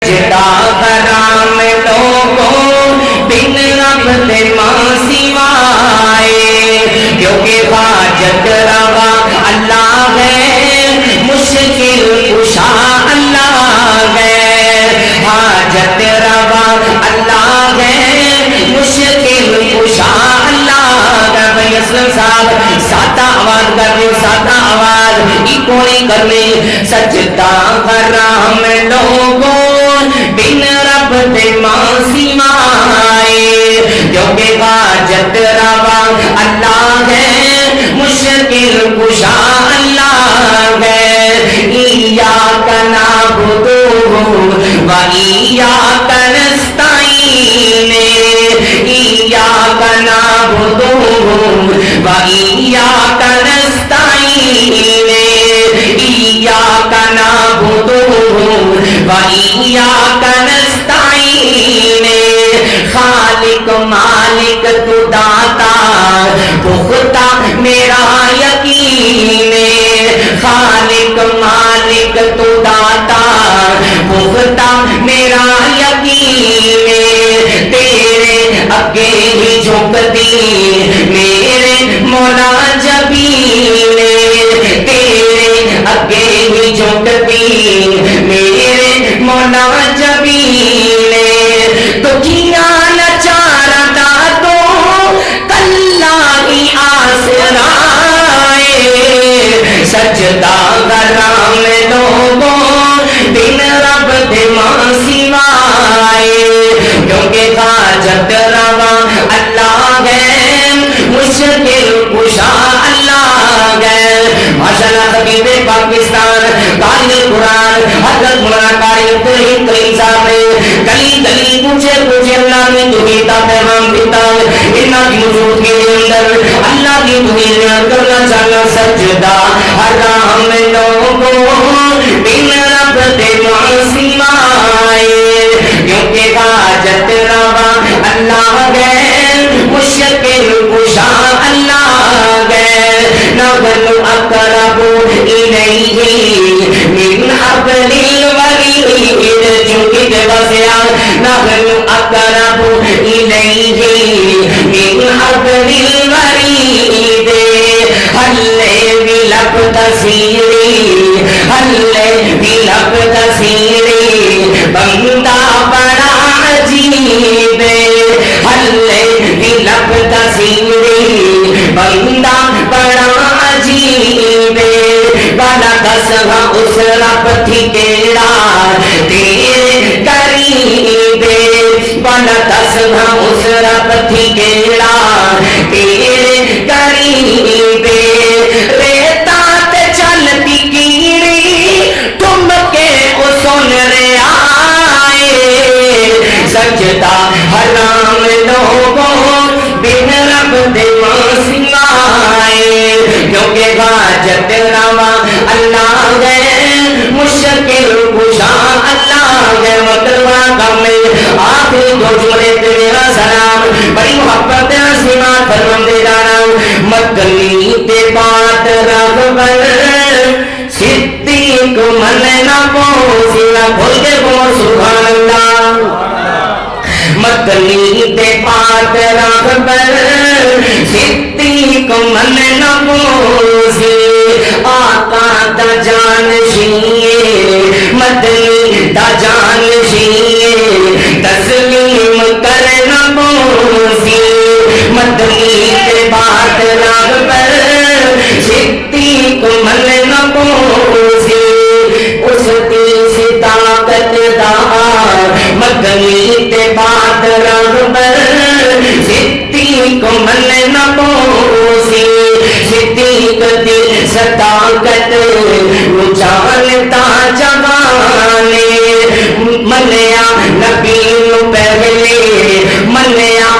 جدا حرام لوگوں بن رب دے ماں سوائے، کیونکہ حاجت روا اللہ ہے، مشکل کشا اللہ ہے، حاجت روا اللہ ہے، مشکل کشا اللہ ہے۔ بھائی اسلم صاحب سادہ آواز کر لیں، سادہ آواز ایکو نہیں کر لیں۔ سجدہ حرام لوگوں بن رب دے ماں سوائے، کیونکہ حاجت روا اللہ ہے، مشکل کشا اللہ ہے۔ ایاک نعبد و ایاک نستعین، ایاک نعبد و ایاک نستعین، ایاک نعبد و ایاک نستعین۔ خالق مالک تو داتا پختہ میرا یقین، خالق مالک تو داتا پختہ میرا یقین، تیرے اگے ہی جھکتی میرے مولا جبین، تیرے اگے ہی جھکتی میرے مولا جبین۔ دکھیاں نچارتا تو کلا ہی آسرائے، سجدہ حرام لوگوں بن رب دے ماں سوائے، کیونکہ حاجت روا اللہ ہے، مشکل کشا اللہ ہے۔ ماشاءاللہ حبیب پاکستان قاری قرآن حضرت مولانا قاری عبدالرحیم کریم صاحب نے گلی گلی پوچھے پوچھے اللہ کی توحید کا پیغام دیتا ہے۔ انہاں کی وجود کے اندر اللہ کی توحید کرنا چاہنا۔ سجدہ حرام لوگوں بن رب دے ماں سوائے، کیونکہ حاجت روا اللہ ہے، مشکل کشا اللہ ہے۔ نحن اقرب الیہ من حبل الورید، چونکہ بے وسیا نحن اقرب الیہ من حبل الورید، حلے بلب تسیری، حلے بلب تسیری، بندہ بڑا عجیب، حلے بلب تسیری، بندہ بڑا عجیب، والا دسواں اس رب تھی کیڑا تیرے قریب، والا دسواں اس رب تھی کیڑا تیرے قریب۔ ریتا تے چلتی کیڑی تم کے او سن رہا ہے، سجدہ حرام لوگوں بن رب دے ماں سوائے، کیونکہ حاجت روا اللہ ہے، مشکل کشا اللہ ہے۔ مطلبہ کم آخری دو جملے پہ میرا سلام بڑی محبت نصیحت فرماندے جانا۔ مدنی تے بات رغبت صدیق من نہ پوسینا، بھول کے بول سبحان اللہ۔ مدنی تے بات رغبت صدیق من نہ پوسی، آقا دا جانشین مدنی دا جانشین تسلیم کرنا پوسی، مدنی کے بات رغبت صدیق من نہ پوسی، اس تیس طاقت دار مدنی کے بات رغبت صدیق من نہ پوسی، صدیق دی صداقت جانتا جوانے، منیا نبی نو پہلے، منیا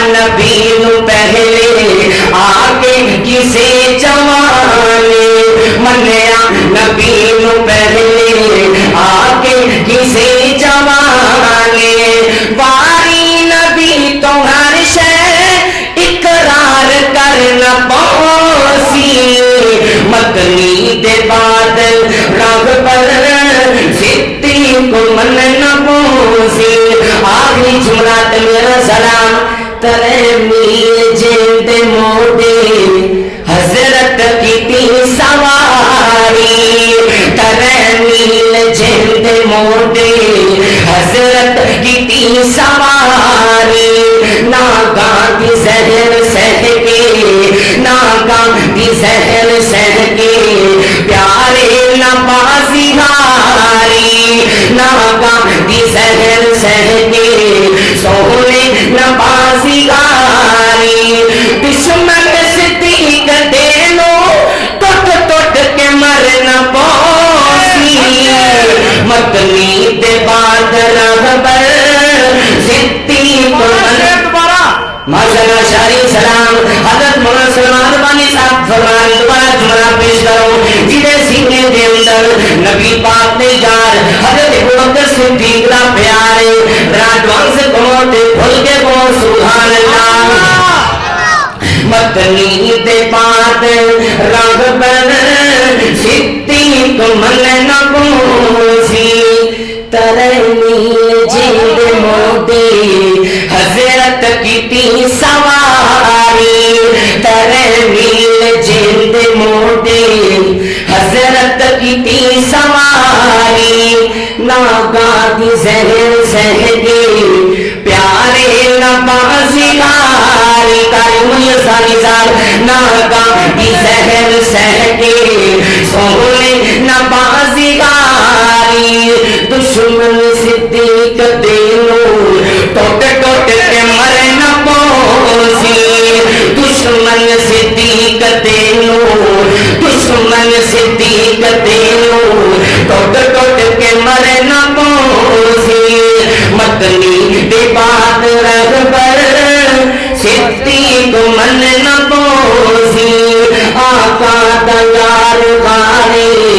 نبی نو پہلے آگے کسے جوانے، منیا نبی نو پہلے آگے کسے جوانے، واری نبی تو ہر شے اقرار کرنا پوسی، مدنی دے بادل رغبت صدیق من نہ پوسی آخری جملات میرا سلام ترے میل جیند موڑے حضرت کی تی سواری ترے میل جیند موڑے حضرت کی تی سواری ناگاں دی زہر سہ کے ناگاں دی زہر سہ کے پیارے نبازی ہاری ناگاں دی زہر سہ کے سونے نبازی ہاری دشمن صدیق دینو ٹوٹ ٹوٹ کے مرنا پوسی مدنی دے بعد رہبر صدیق ماشاءاللہ شاہی سلام حضرت مولانا سلمان بانی صاحب فرمان دوبارہ جملہ پیش کرو جنہیں سینے دے اندر نبی پاک نے جار حضرت ابوبکر صدیق دا پیارے راجوان سے کموتے بھول کے کو سبحان اللہ مدنی دے بعد رغبت صدیق من نہ پوسی ترنی جیند موڑے حضرت کی تی سواری ترنی جیند موڑے حضرت کی تی سواری ناگاں دی زہر سہ گے پیارے نبازی ہاری کاری مجھے ساری سال ناگاں دی زہر سہ گے سونے نبازی ہاری دشمن صدیق دینو ٹوٹ ٹوٹ کے مرنا پوسی دشمن صدیق دینو دشمن صدیق دینو ٹوٹ ٹوٹ کے مرنا پوسی مدنی دے بعد رہبر صدیق من نہ پوسی آقا دا یار غالے